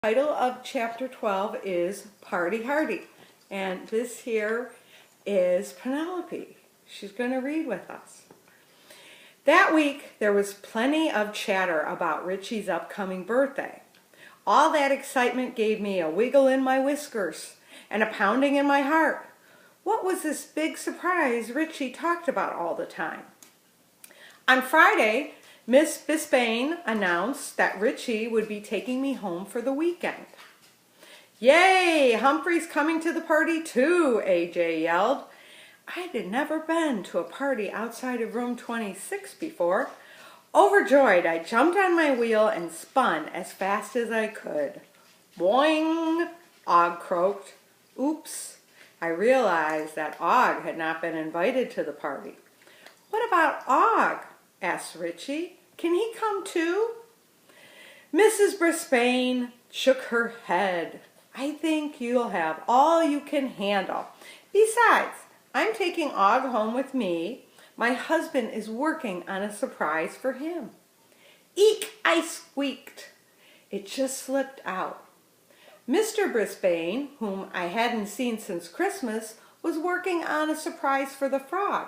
Title of chapter 12 is Party Hardy, and this here is Penelope. She's going to read with us. That week there was plenty of chatter about Richie's upcoming birthday. All that excitement gave me a wiggle in my whiskers and a pounding in my heart. What was this big surprise Richie talked about all the time? On Friday, Miss Bisbane announced that Richie would be taking me home for the weekend. Yay! Humphrey's coming to the party too, AJ yelled. I had never been to a party outside of room 26 before. Overjoyed, I jumped on my wheel and spun as fast as I could. Boing! Og croaked. Oops! I realized that Og had not been invited to the party. What about Og? Asked Richie. Can he come too? Mrs. Brisbane shook her head. I think you'll have all you can handle. Besides, I'm taking Og home with me. My husband is working on a surprise for him. Eek! I squeaked. It just slipped out. Mr. Brisbane, whom I hadn't seen since Christmas, was working on a surprise for the frog.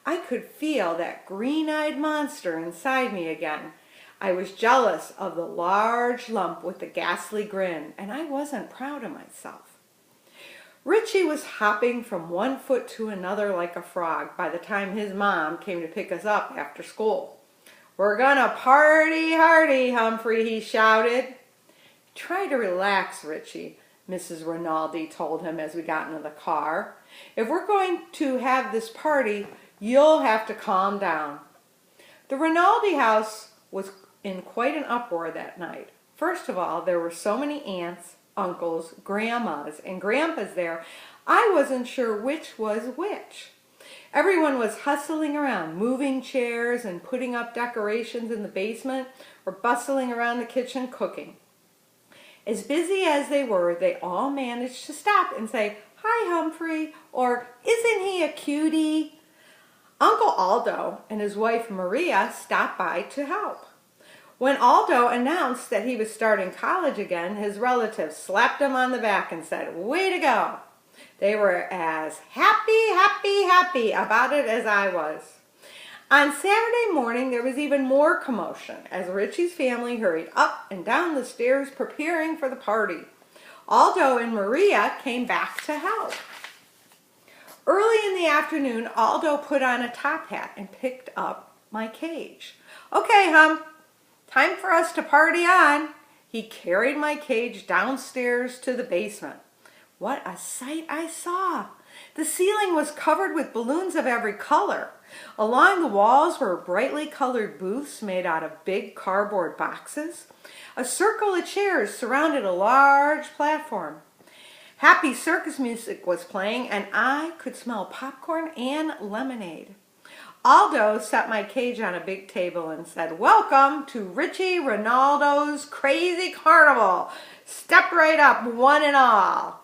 I could feel that green-eyed monster inside me again. I was jealous of the large lump with the ghastly grin, and I wasn't proud of myself. Richie was hopping from one foot to another like a frog by the time his mom came to pick us up after school. We're gonna party hardy, Humphrey, he shouted. Try to relax, Richie, Mrs. Rinaldi told him as we got into the car. If we're going to have this party, you'll have to calm down. The Rinaldi house was in quite an uproar that night. First of all, there were so many aunts, uncles, grandmas, and grandpas there, I wasn't sure which was which. Everyone was hustling around, moving chairs and putting up decorations in the basement or bustling around the kitchen cooking. As busy as they were, they all managed to stop and say, "Hi, Humphrey," or "Isn't he a cutie?" Uncle Aldo and his wife Maria stopped by to help. When Aldo announced that he was starting college again, his relatives slapped him on the back and said, "Way to go." They were as happy about it as I was. On Saturday morning, there was even more commotion as Richie's family hurried up and down the stairs preparing for the party. Aldo and Maria came back to help. Early in the afternoon, Aldo put on a top hat and picked up my cage. Okay, Hump, time for us to party on. He carried my cage downstairs to the basement. What a sight I saw! The ceiling was covered with balloons of every color. Along the walls were brightly colored booths made out of big cardboard boxes. A circle of chairs surrounded a large platform. Happy circus music was playing, and I could smell popcorn and lemonade. Aldo set my cage on a big table and said, "Welcome to Richie Rinaldo's Crazy Carnival. Step right up, one and all."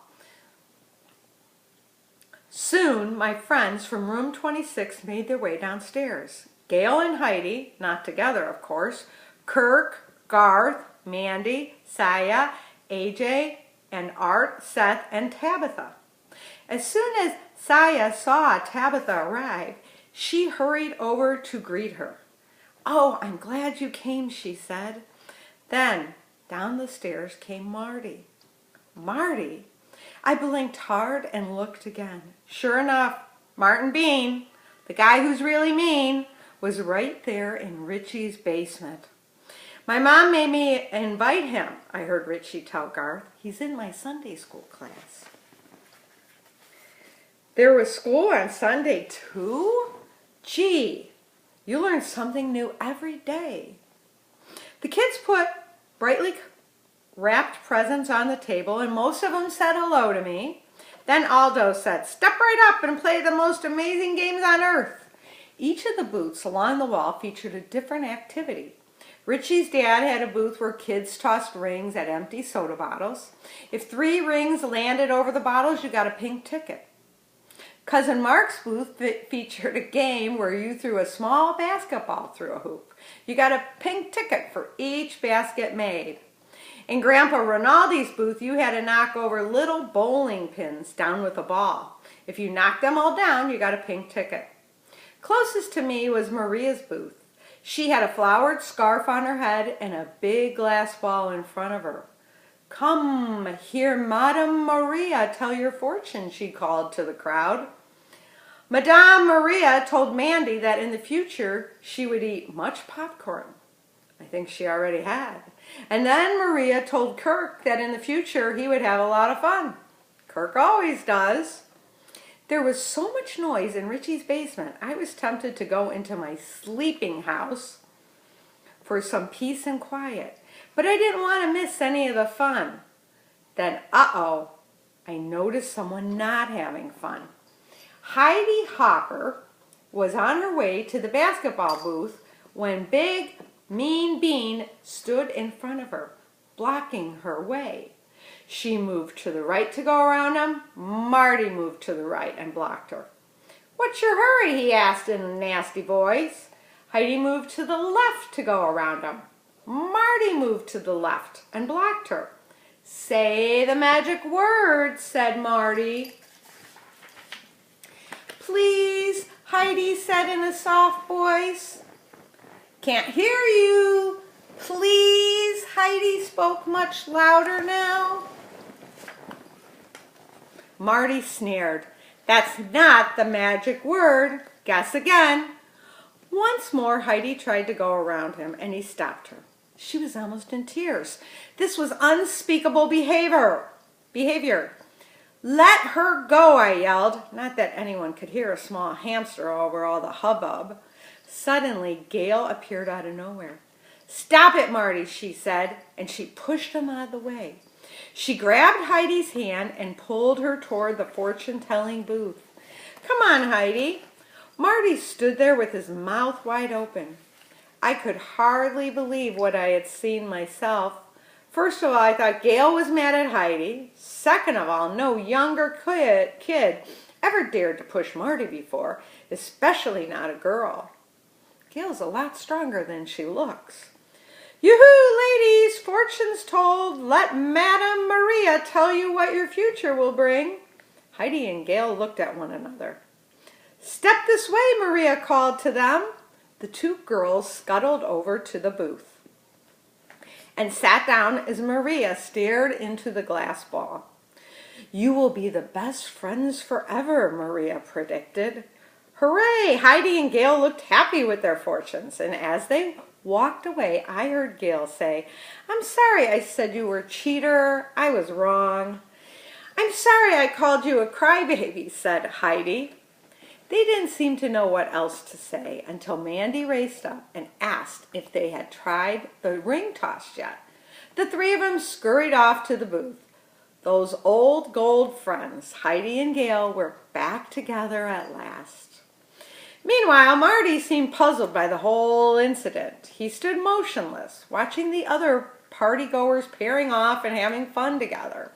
Soon, my friends from room 26 made their way downstairs. Gail and Heidi, not together of course, Kirk, Garth, Mandy, Saya, AJ, and Art, Seth, and Tabitha. As soon as Saya saw Tabitha arrive, she hurried over to greet her. "Oh, I'm glad you came," she said. Then, down the stairs came Marty. Marty? I blinked hard and looked again. Sure enough, Martin Bean, the guy who's really mean, was right there in Richie's basement. "My mom made me invite him," I heard Richie tell Garth. "He's in my Sunday school class." There was school on Sunday too? Gee, you learn something new every day. The kids put brightly wrapped presents on the table, and most of them said hello to me. Then Aldo said, "Step right up and play the most amazing games on earth." Each of the booths along the wall featured a different activity. Richie's dad had a booth where kids tossed rings at empty soda bottles. If 3 rings landed over the bottles, you got a pink ticket. Cousin Mark's booth featured a game where you threw a small basketball through a hoop. You got a pink ticket for each basket made. In Grandpa Rinaldi's booth, you had to knock over little bowling pins down with a ball. If you knocked them all down, you got a pink ticket. Closest to me was Maria's booth. She had a flowered scarf on her head and a big glass ball in front of her. "Come, hear Madame Maria tell your fortune," she called to the crowd. Madame Maria told Mandy that in the future she would eat much popcorn. I think she already had. And then Maria told Kirk that in the future he would have a lot of fun. Kirk always does. There was so much noise in Richie's basement, I was tempted to go into my sleeping house for some peace and quiet. But I didn't want to miss any of the fun. Then, I noticed someone not having fun. Heidi Hopper was on her way to the basketball booth when Big Mean Bean stood in front of her, blocking her way. She moved to the right to go around him. Marty moved to the right and blocked her. "What's your hurry?" he asked in a nasty voice. Heidi moved to the left to go around him. Marty moved to the left and blocked her. "Say the magic word," said Marty. "Please," Heidi said in a soft voice. "Can't hear you." "Please," Heidi spoke much louder now. Marty sneered. "That's not the magic word. Guess again." Once more Heidi tried to go around him, and he stopped her. She was almost in tears. This was unspeakable behavior. "Let her go," I yelled. Not that anyone could hear a small hamster over all the hubbub. Suddenly, Gail appeared out of nowhere. "Stop it, Marty," she said, and she pushed him out of the way. She grabbed Heidi's hand and pulled her toward the fortune-telling booth. "Come on, Heidi." Marty stood there with his mouth wide open. I could hardly believe what I had seen myself. First of all, I thought Gail was mad at Heidi. Second of all, no younger kid ever dared to push Marty before, especially not a girl. Gail's a lot stronger than she looks. "Yoo-hoo, ladies, fortune's told. Let Madame Maria tell you what your future will bring." Heidi and Gail looked at one another. "Step this way," Maria called to them. The two girls scuttled over to the booth and sat down as Maria stared into the glass ball. "You will be the best friends forever," Maria predicted. Hooray! Heidi and Gail looked happy with their fortunes, and as they walked away, I heard Gail say, "I'm sorry I said you were a cheater. I was wrong." "I'm sorry I called you a crybaby," said Heidi. They didn't seem to know what else to say until Mandy raced up and asked if they had tried the ring toss yet. The three of them scurried off to the booth. Those old gold friends, Heidi and Gail, were back together at last. Meanwhile, Marty seemed puzzled by the whole incident. He stood motionless, watching the other partygoers pairing off and having fun together.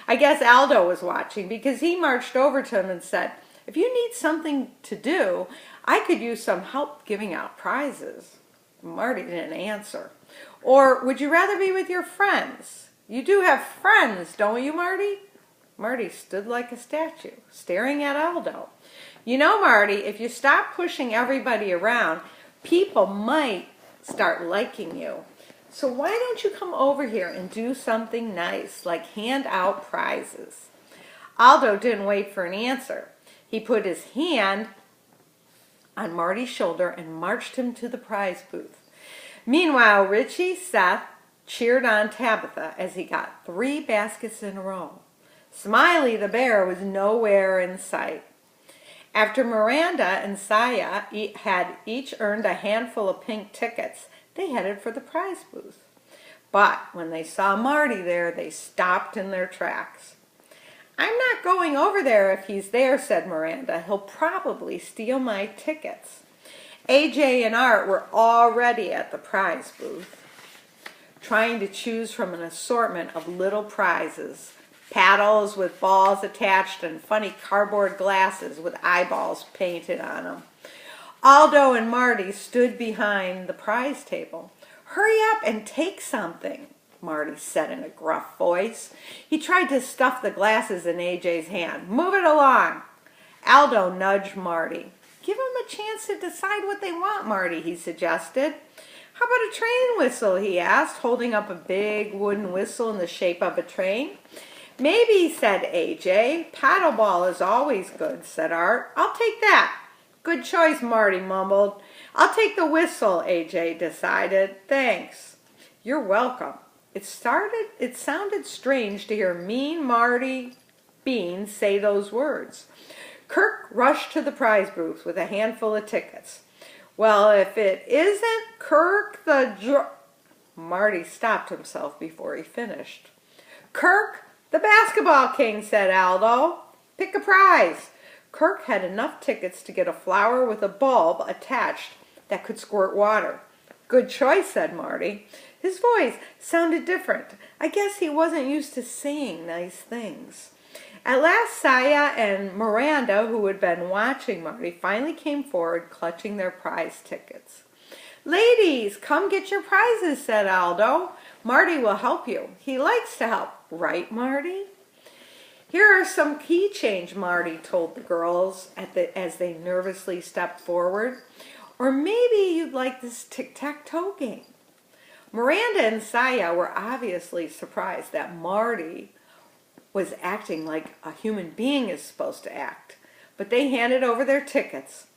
I guess Aldo was watching because he marched over to him and said, "If you need something to do, I could use some help giving out prizes." Marty didn't answer. "Or would you rather be with your friends? You do have friends, don't you, Marty?" Marty stood like a statue, staring at Aldo. "You know, Marty, if you stop pushing everybody around, people might start liking you. So why don't you come over here and do something nice, like hand out prizes?" Aldo didn't wait for an answer. He put his hand on Marty's shoulder and marched him to the prize booth. Meanwhile, Richie Seth cheered on Tabitha as he got 3 baskets in a row. Smiley the bear was nowhere in sight. After Miranda and Saya had each earned a handful of pink tickets, they headed for the prize booth. But when they saw Marty there, they stopped in their tracks. "I'm not going over there if he's there," said Miranda. "He'll probably steal my tickets." AJ and Art were already at the prize booth, trying to choose from an assortment of little prizes. Paddles with balls attached and funny cardboard glasses with eyeballs painted on them. Aldo and Marty stood behind the prize table. "Hurry up and take something." Marty said in a gruff voice. He tried to stuff the glasses in AJ's hand. Move it along. Aldo nudged Marty. Give them a chance to decide what they want, Marty, he suggested. How about a train whistle, he asked, holding up a big wooden whistle in the shape of a train. Maybe, said AJ. Paddleball is always good, said Art. I'll take that. Good choice, Marty mumbled. I'll take the whistle, AJ decided. Thanks. You're welcome. It sounded strange to hear mean Marty Bean say those words. Kirk rushed to the prize booth with a handful of tickets. Well, if it isn't Kirk Marty stopped himself before he finished. Kirk, the basketball king, said Aldo. Pick a prize. Kirk had enough tickets to get a flower with a bulb attached that could squirt water. Good choice, said Marty. His voice sounded different. I guess he wasn't used to saying nice things. At last, Saya and Miranda, who had been watching Marty, finally came forward, clutching their prize tickets. Ladies, come get your prizes, said Aldo. Marty will help you. He likes to help, right, Marty? Here are some key change, Marty told the girls as they nervously stepped forward. Or maybe you'd like this tic-tac-toe game. Miranda and Saya were obviously surprised that Marty was acting like a human being is supposed to act, but they handed over their tickets.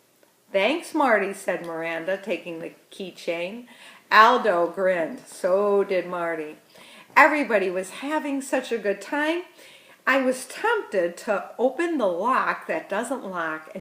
Thanks, Marty, said Miranda, taking the keychain. Aldo grinned. So did Marty. Everybody was having such a good time. I was tempted to open the lock that doesn't lock